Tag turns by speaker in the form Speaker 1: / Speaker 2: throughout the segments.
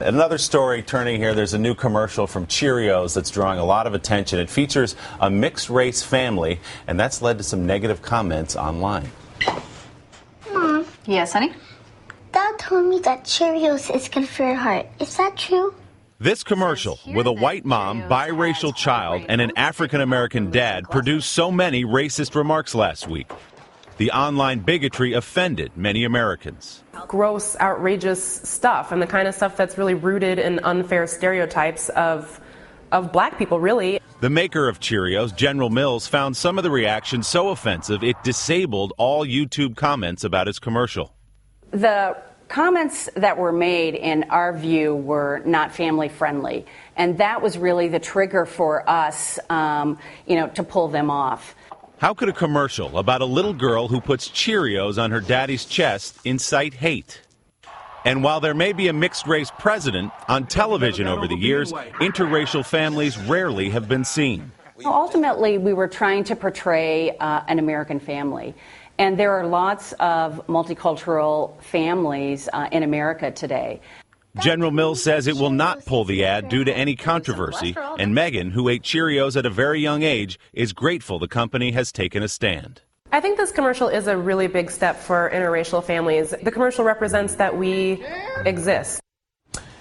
Speaker 1: Another story turning here. There's a new commercial from Cheerios that's drawing a lot of attention. It features a mixed-race family, and that's led to some negative comments online.
Speaker 2: Mom.
Speaker 3: Yes, honey?
Speaker 2: Dad told me that Cheerios is good for your heart. Is that true?
Speaker 1: This commercial, with a white mom, biracial child, and an African-American dad, produced so many racist remarks last week. The online bigotry offended many Americans.
Speaker 4: Gross, outrageous stuff, and the kind of stuff that's really rooted in unfair stereotypes of black people, really.
Speaker 1: The maker of Cheerios, General Mills, found some of the reactions so offensive it disabled all YouTube comments about his commercial.
Speaker 3: The comments that were made, in our view, were not family friendly, and that was really the trigger for us, to pull them off.
Speaker 1: How could a commercial about a little girl who puts Cheerios on her daddy's chest incite hate? And while there may be a mixed-race president, on television over the years, interracial families rarely have been seen.
Speaker 3: Ultimately, we were trying to portray an American family. And there are lots of multicultural families in America today.
Speaker 1: General Mills says it will not pull the ad due to any controversy, and Megan, who ate Cheerios at a very young age, is grateful the company has taken a stand.
Speaker 4: I think this commercial is a really big step for interracial families. The commercial represents that we exist.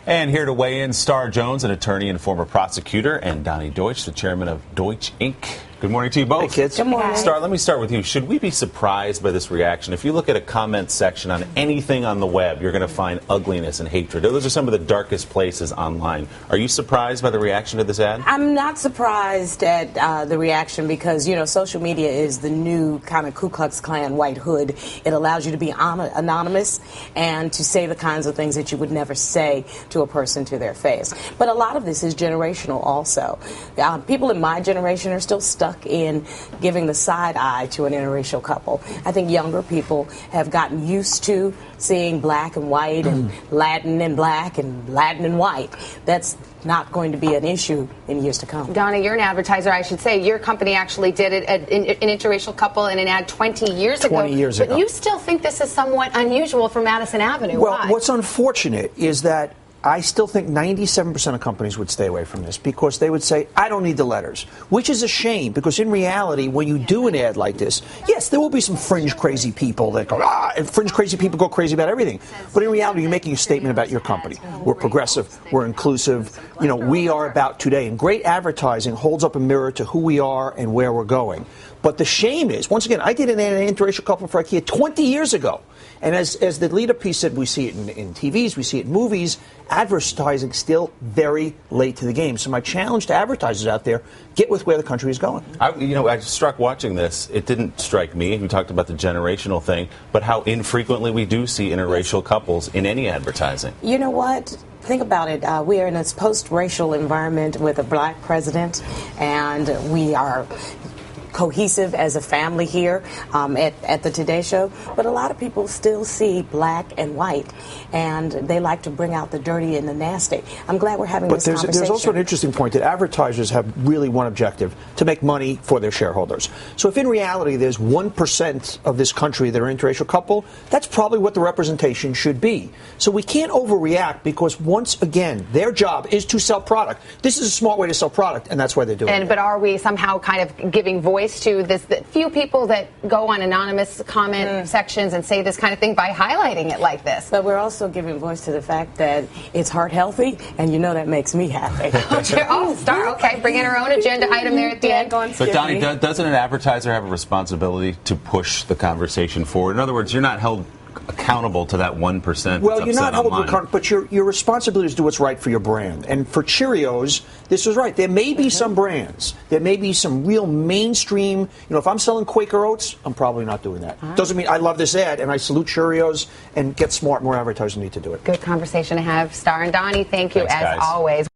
Speaker 1: And here to weigh in, Star Jones, an attorney and former prosecutor, and Donnie Deutsch, the chairman of Deutsch, Inc. Good morning to you both.
Speaker 5: Hey, kids.
Speaker 3: Good morning.
Speaker 1: Star, let me start with you. Should we be surprised by this reaction? If you look at a comment section on anything on the web, you're going to find ugliness and hatred. Those are some of the darkest places online. Are you surprised by the reaction to this ad?
Speaker 5: I'm not surprised at the reaction because, social media is the new kind of Ku Klux Klan white hood. It allows you to be anonymous and to say the kinds of things that you would never say to a person to their face. But a lot of this is generational also. People in my generation are still stuck in giving the side eye to an interracial couple. I think younger people have gotten used to seeing black and white and Latin and black and Latin and white. That's not going to be an issue in years to come.
Speaker 6: Donnie, you're an advertiser, I should say. Your company actually did it, an interracial couple in an ad 20 years ago.
Speaker 7: 20 years ago.
Speaker 6: But you still think this is somewhat unusual for Madison Avenue.
Speaker 7: Well,
Speaker 6: Why?
Speaker 7: what's unfortunate is that I still think 97% of companies would stay away from this because they would say, I don't need the letters, which is a shame because in reality, when you do an ad like this, yes, there will be some fringe crazy people that go, and fringe crazy people go crazy about everything. But in reality, you're making a statement about your company. We're progressive, we're inclusive, we are about today. And great advertising holds up a mirror to who we are and where we're going. But the shame is, once again, I did an interracial couple for IKEA 20 years ago. And as the lead-up piece said, we see it in TVs, we see it in movies. Advertising still very late to the game. So my challenge to advertisers out there, get with where the country is going.
Speaker 1: I was struck watching this. It didn't strike me. We talked about the generational thing, but how infrequently we do see interracial couples in any advertising.
Speaker 5: You know what? Think about it. We are in a post-racial environment with a black president, and we are cohesive as a family here at the Today Show, but a lot of people still see black and white, and they like to bring out the dirty and the nasty. I'm glad we're having this conversation.
Speaker 7: There's also an interesting point that advertisers have really one objective, to make money for their shareholders. So if in reality there's 1% of this country that are an interracial couple, that's probably what the representation should be. So we can't overreact because, once again, their job is to sell product. This is a smart way to sell product, and that's why they're doing it.
Speaker 6: But are we somehow kind of giving voice to this, the few people that go on anonymous comment sections and say this kind of thing by highlighting it like this?
Speaker 5: But we're also giving voice to the fact that it's heart healthy, and that makes me happy.
Speaker 6: Star, okay, bring in our own agenda item there at the end.
Speaker 1: But Donnie, doesn't an advertiser have a responsibility to push the conversation forward? In other words, you're not held accountable to that 1%.
Speaker 7: Well, you're not held accountable, but your responsibility is to do what's right for your brand. And for Cheerios, this was right. There may be some brands, there may be some real mainstream. If I'm selling Quaker Oats, I'm probably not doing that. Doesn't mean I love this ad and I salute Cheerios, and get smart. More advertisers need to do it.
Speaker 6: Good conversation to have. Star and Donnie, thank you.
Speaker 1: Thanks,
Speaker 6: as
Speaker 1: guys.
Speaker 6: always.